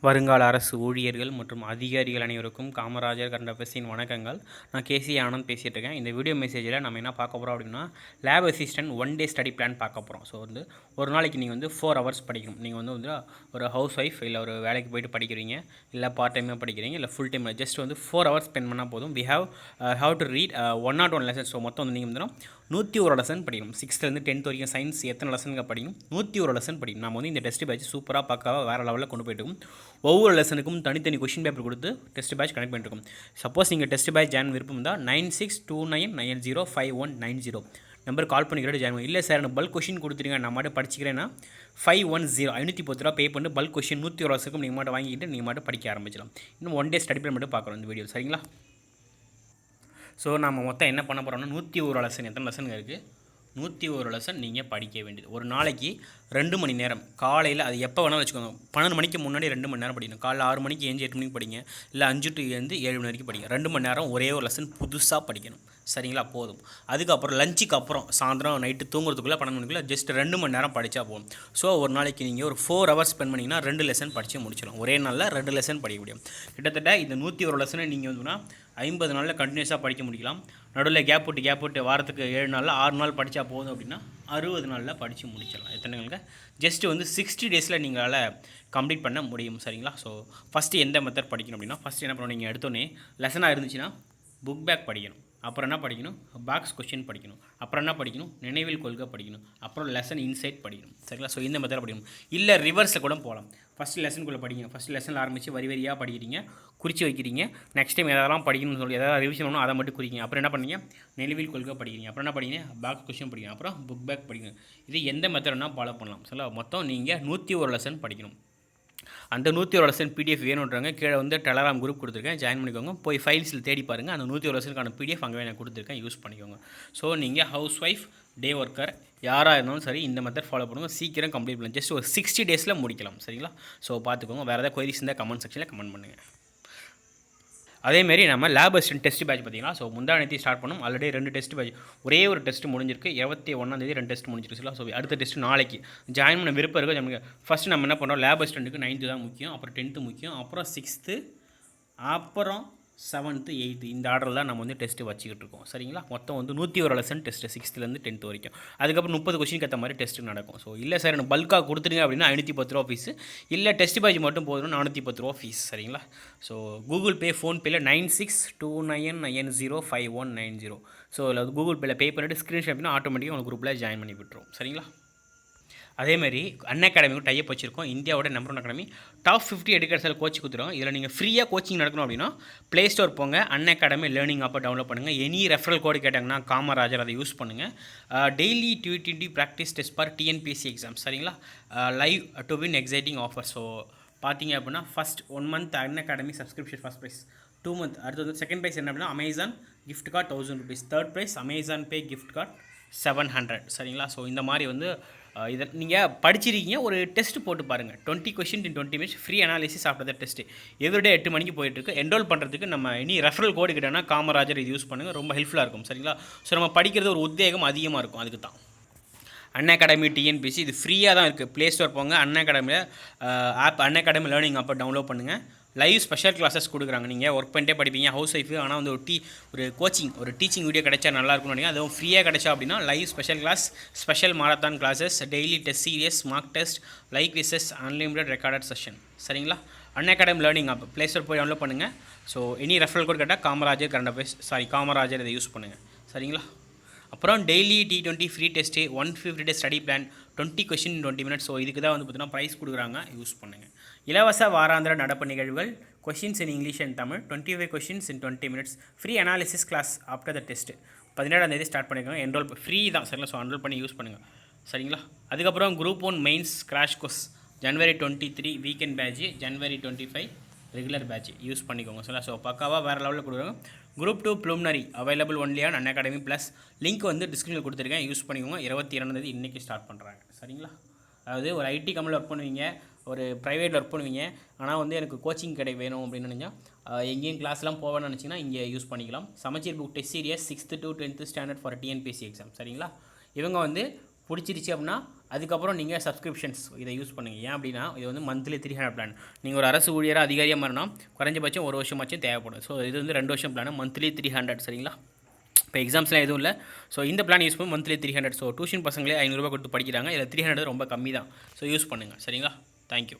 வருங்கால அரசு ஊழியர்கள் மற்றும் அதிகாரிகள் அனைவருக்கும் காமராஜர் கண்டபசின் வணக்கங்கள். நான் கேசி ஆனந்த் பேசிகிட்டு இருக்கேன். இந்த வீடியோ மெசேஜில் நம்ம என்ன பார்க்க போகிறோம் அப்படின்னா, லேப் அசிஸ்டன்ட் 1 டே ஸ்டடி பிளான் பார்க்க போகிறோம். ஸோ வந்து ஒரு நாளைக்கு நீங்கள் வந்து 4 ஹவர்ஸ் படிக்கணும். நீங்கள் வந்து ஒரு ஹவுஸ் ஒய்ஃப் இல்லை ஒரு வேலைக்கு போய்ட்டு படிக்கிறீங்க, இல்லை பார்ட் டைமாக படிக்கிறீங்க, இல்லை ஃபுல் டைம் ஜஸ்ட் வந்து 4 ஹவர்ஸ் ஸ்பெண்ட் பண்ணால் போதும். We have to read 101 lesson. So மொத்தம் வந்து நீங்கள் வந்து 101 லெசன் படிக்கணும். 6th-லேருந்து 10th வரைக்கும் சயின்ஸ் எத்தனை லெசனுங்க படிக்கணும்? 101 லெசன் படிக்கணும். நம்ம வந்து இந்த டெஸ்ட் பேட்ச் சூப்பராக பக்காவாக வேறு லெவலில் கொண்டு போய்ட்டு ஒவ்வொரு லெசனுக்கும் தனித்தனி கொஷின் பேப்பர் கொடுத்து டெஸ்ட் பேட்ச் கனெக்ட் பண்ணிருக்கோம். சப்போஸ் நீங்கள் டெஸ்ட் பேட்ச் ஜாயின் விருப்பம் இருந்தால் 9629905190 நம்பர் கால் பண்ணிக்கிறோம் ஜாயின் பண்ணி. இல்லை சார் எனக்கு பல்க் கொஷின் கொடுத்துருங்க, நான் மட்டும் படிச்சிக்கிறேன்னா 510 510 ரூபா பே பண்ணி பல்க் கொஷின் 101 லெசனுக்கும் நீங்கள் மட்டும் வாங்கிட்டு நீங்கள் மட்டும் படிக்க ஆரம்பிச்சிடலாம். இன்னும் 1 டே ஸ்டடி பிளான் மட்டும் பார்க்குறோம் இந்த வீடியோ, சரிங்களா? ஸோ நம்ம மொத்தம் என்ன பண்ண போகிறோம்னா 101 லெசன். எத்தனை லெசனுங்க இருக்குது? 101 லெசன் நீங்கள் படிக்க வேண்டியது. ஒரு நாளைக்கு 2 மணி நேரம் காலையில், அது எப்போ வேணாலும் வச்சுக்கோங்க. 12 மணிக்கு முன்னாடி 2 மணி நேரம் படிக்கணும். காலைல 6 மணிக்கு ஏஞ்சி 8 மணிக்கு படிங்க, இல்லை 5 to 7 மணி வரைக்கும் படிங்க. 2 மணி நேரம் ஒரே ஒரு லெசன் புதுசாக படிக்கணும், சரிங்களா? போதும். அதுக்கப்புறம் லஞ்சுக்கு அப்புறம் சாயந்தரம் நைட்டு தூங்குறதுக்குள்ளே 12 மணிக்குள்ளே ஜஸ்ட் 2 மணி நேரம் படித்தா போதும். ஸோ ஒரு நாளைக்கு நீங்கள் ஒரு 4 ஹவர்ஸ் ஸ்பெண்ட் பண்ணிங்கன்னா 2 லெசன் படித்து முடிச்சிடலாம். ஒரே நாளில் 2 லெசன் படிக்க முடியும். கிட்டத்தட்ட இந்த 101 லெசனை நீங்கள் வந்துன்னா 50 நாளில் கண்டினியூஸாக படிக்க முடிக்கலாம். நடுவில் கேப் விட்டு வாரத்துக்கு 7 நாளில் 6 நாள் படித்தா போதும் அப்படின்னா 60 நாளில் படித்து முடிச்சிடலாம். எத்தனைங்க? ஜஸ்ட்டு வந்து 60 டேஸில் நீங்களால் கம்ப்ளீட் பண்ண முடியும், சரிங்களா? ஸோ ஃபஸ்ட்டு எந்த மெத்தட் படிக்கணும் அப்படின்னா, ஃபஸ்ட்டு என்ன பண்ணணும், நீங்கள் எடுத்தோடனே லெசனாக இருந்துச்சுன்னா புக் பேக் படிக்கணும். அப்புறம் என்ன படிக்கணும்? பாக்ஸ் கொஸ்டின் படிக்கணும். அப்புறம் என்ன படிக்கணும்? நினைவில் கொள்கை படிக்கணும். அப்புறம் லெசன் இன்சைட் படிக்கணும், சரிங்களா? ஸோ இந்த மெத்தட் படிக்கணும். இல்லை ரிவர்ஸில் கூட போகலாம். ஃபஸ்ட்டு லெசனுக்குள்ளே படிங்க. ஃபஸ்ட் லெசனில் ஆரம்பித்து வரியாக படிக்கிறீங்க, குறித்து வைக்கிறீங்க. நெக்ஸ்ட் டைம் எதெல்லாம் படிக்கணும்னு சொல்லி எதாவது ரிவிஷன் பண்ணணும் அதை மட்டும் குறிங்க. அப்புறம் என்ன பண்ணீங்க? நினைவில் கொள்கை படிக்கிறீங்க. அப்புறம் என்ன படிங்க? பாக்ஸ் கொஸ்டின் படிக்கணும். அப்புறம் புக் பேக் படிக்கணும். இது எந்த மெத்தட்னா ஃபாலோ பண்ணலாம், சரிங்களா? மொத்தம் நீங்கள் 101 லெசன் படிக்கணும். அந்த 101 லெசன் பிடிஎஃப் வேணுன்றாங்க, கீழே வந்து டெலகிராம் குரூப் கொடுத்துருக்கேன், ஜாயின் பண்ணிக்கோங்க. போய் ஃபைல்ஸில் தேடி பாருங்கள். அந்த 101 லெசனுக்கான பிடிஎஃப் அங்கே நான் கொடுத்துருக்கேன், யூஸ் பண்ணிக்கோங்க. ஸோ நீங்கள் ஹவுஸ் ஒய்ஃப், டே ஒர்க்கர் யாராக இருந்தாலும் சரி இந்த மெத்தட் ஃபாலோ பண்ணுங்கள். சீக்கிரம் கம்ப்ளீட் பண்ணலாம். ஜஸ்ட் ஒரு 60 டேஸில் முடிக்கலாம், சரிங்களா? ஸோ பார்த்துக்கோங்க. வேறு ஏதாவது கொயரிஸ் இருந்தால் கமெண்ட் செக்ஷனில் கமெண்ட் பண்ணுங்கள். அதேமாரி நம்ம லேப் அசிஸ்டன்ட் டெஸ்ட் பேட்ச் பார்த்தீங்கன்னா, ஸோ முந்தானத்தி ஸ்டார்ட் பண்ணும். ஆல்ரெடி 2 டெஸ்ட் பேட்ச், ஒரே ஒரு டெஸ்ட் முடிஞ்சிருக்கு. 21ஆம் தேதி 2 டெஸ்ட் முடிஞ்சிருக்கு. ஸோ அடுத்த டெஸ்ட் நாளைக்கு ஜாயின் பண்ண விருப்பம் இருக்குது. நமக்கு ஃபஸ்ட்டு நம்ம என்ன பண்ணுறோம், லேப் அசிஸ்டன்ட்டுக்கு 9th தான் முக்கியம், அப்புறம் 10th முக்கியம், அப்புறம் 6th, அப்புறம் 7th, 8th இந்த ஆர்டரில் தான் நம்ம வந்து டெஸ்ட்டு வச்சுக்கிட்டு இருக்கோம், சரிங்களா? மொத்தம் வந்து 101 லெசன் டெஸ்ட்டு 6th-லேருந்து 10th வரைக்கும். அதுக்கப்புறம் 30 கொஸ்டினுக்கு ஏற்ற மாதிரி டெஸ்ட்டு நடக்கும். ஸோ இல்லை சார் எனக்கு பல்காக கொடுத்துருங்க அப்படின்னா 510 ரூபா ஃபீஸு, இல்லை டெஸ்ட் பேட்ச் மட்டும் போதும் 410 ரூபா ஃபீஸ், சரிங்களா? ஸோ கூகுள் பே, ஃபோன்பேயில் 9629905190. ஸோ அதில் கூகுள் பேயில் பே பண்ணிவிட்டு ஸ்க்ரீன்ஷாட் அப்படின்னா ஆட்டோமேட்டிக்காக உங்களுக்கு குரூப்பில் ஜாயின் பண்ணி விட்டுரும், சரிங்களா? அதேமாதிரி அன்அகாடமிக்கு டைப் வச்சுருக்கோம். இந்தியாவோட நம்பர் 1 அகாடமி, டாப் 50 எடுக்கர்ஸில் கோச்சிங் கொடுத்துருவோம். இதில் நீங்கள் ஃப்ரீயாக கோச்சிங் நடக்கணும் அப்படின்னா ப்ளே ஸ்டோர் போங்க, அன்அகாடமி லேர்னிங் ஆப்பை டவுன்லோட் பண்ணுங்கள். எனி ரெஃபரல் கோடு கேட்டாங்கன்னா காமராஜர் அதை யூஸ் பண்ணுங்கள். Daily 20 practice test for TNPSC exam, சரிங்களா? Live to win exciting offer. So பார்த்தீங்க அப்படின்னா first 1 month Unacademy subscription first prize, 2 month. அடுத்தது செகண்ட் ப்ரைஸ் என்ன அப்படின்னா Amazon gift card 1000 rupees, third prize Amazon pay gift card 700, சரிங்களா? So இந்த மாதிரி வந்து இதை நீங்கள் படிச்சிருக்கீங்க, ஒரு டெஸ்ட் போட்டு பாருங்கள். 20 question in 20 minutes, free analysis after the test. Everyday 8 மணிக்கு போயிட்டுருக்கு. என்ரோல் பண்ணுறதுக்கு நம்ம இனி ரெஃபரல் கோடு கிட்டனா காமராஜர் இது யூஸ் பண்ணுங்கள், ரொம்ப ஹெல்ப்ஃபுல்லாக இருக்கும், சரிங்களா? ஸோ நம்ம படிக்கிறது ஒரு உத்வேகம் அதிகமாக இருக்கும். அதுக்கு தான் அன்அகாடமி டிஎன்பிஎஸ்சி இது ஃப்ரீயாக தான் இருக்குது. ப்ளே ஸ்டோர் போங்க, அன்அகாடமியில் ஆப் அன்அகாடமி லேர்னிங் ஆப்பை டவுன்லோட் பண்ணுங்கள். லைவ் ஸ்பெஷல் கிளாஸஸ் கொடுக்குறாங்க. நீங்கள் ஒர்க் பண்ணிட்டே படிப்பீங்க, ஹவுஸ் ஒய்ஃபு, ஆனால் வந்து ஒரு கோச்சிங், ஒரு டீச்சிங் வீடியோ கிடைச்சா நல்லாயிருக்கும்னு நினைக்கிறேன். அதுவும் ஃப்ரீயாக கிடைச்சா அப்படின்னா live special class, special marathon classes, daily test series, mock test, live quizzes, unlimited recorded session, சரிங்களா? Unacademy learning app play store போய் டவுன்லோட் பண்ணுங்கள். ஸோ எனி ரெஃபரல் கோட் கேட்டால் காமராஜர் இதை யூஸ் பண்ணுங்கள், சரிங்களா? அப்புறம் daily T20 free test, 150 day study plan, 20 question 20 minutes. So இதுக்கு தான் வந்து பார்த்தீங்கன்னா ப்ரைஸ் கொடுக்குறாங்க, யூஸ் பண்ணுங்கள். இலவச வாராந்திர நடப்பு நிகழ்வுகள், questions in English and Tamil, 25 questions in 20 minutes, free analysis class after the test. 17ஆம் தேதி ஸ்டார்ட் பண்ணிக்கோங்க. என்ரோல் ஃப்ரீ தான், சரிங்களா? ஸோ என்ரோல் பண்ணி யூஸ் பண்ணுங்கள், சரிங்களா? அதுக்கப்புறம் group 1 mains crash course January 23 weekend batch, January 25 regular batch use பண்ணிக்கோங்க, சரிங்களா? ஸோ பக்காவாக வேறு லெவலில் கொடுக்குறாங்க. Group 2 preliminary available only on Unacademy plus. Link வந்து டிஸ்கிரிப்ஷனில் கொடுத்துருக்கேன், யூஸ் பண்ணிக்கோங்க. 22ஆம் தேதி இன்றைக்கி ஸ்டார்ட் பண்ணுறாங்க, சரிங்களா? அதாவது ஒரு ஐடி கம்பெனியில் ஒர்க் பண்ணுவீங்க, ஒரு ப்ரைவேட்டில் ஒர்க் பண்ணுவீங்க, ஆனால் வந்து எனக்கு கோச்சிங் கடை வேணும் அப்படின்னு நினச்சா எங்கேயும் கிளாஸ்லாம் போவேன்னு நினச்சிங்கன்னா இங்கே யூஸ் பண்ணிக்கலாம். சமச்சீர் book test serious 6th to 10th standard for TNPSC exam, சரிங்களா? இவங்க வந்து பிடிச்சிருச்சு அப்படின்னா அதுக்கப்புறம் நீங்கள் சப்ஸ்கிரிப்ஷன்ஸ் இதை யூஸ் பண்ணுங்கள். ஏன் அப்படின்னா இது வந்து மந்த்லி 300 பிளான். நீங்கள் ஒரு அரசு ஊழியராக அதிகாரியாக மாறினா குறைஞ்சபட்சம் 1 வருஷமாச்சும் தேவைப்படும். ஸோ இது வந்து 2 வருஷம் பிளான், மந்த்லி 300. சரிங்களா? இப்போ எக்ஸாம்ஸ்லாம் எதுவும் இல்லை. ஸோ இந்த பிளான் யூஸ் பண்ணி மந்த்லி 300. ஸோ டியூஷன் பசங்களே 500 ரூபா கொடுத்து படிக்கிறாங்க. இதில் 300 ரொம்ப கம்மி தான். ஸோ யூஸ் பண்ணுங்கள். சரிங்களா? தேங்க்யூ.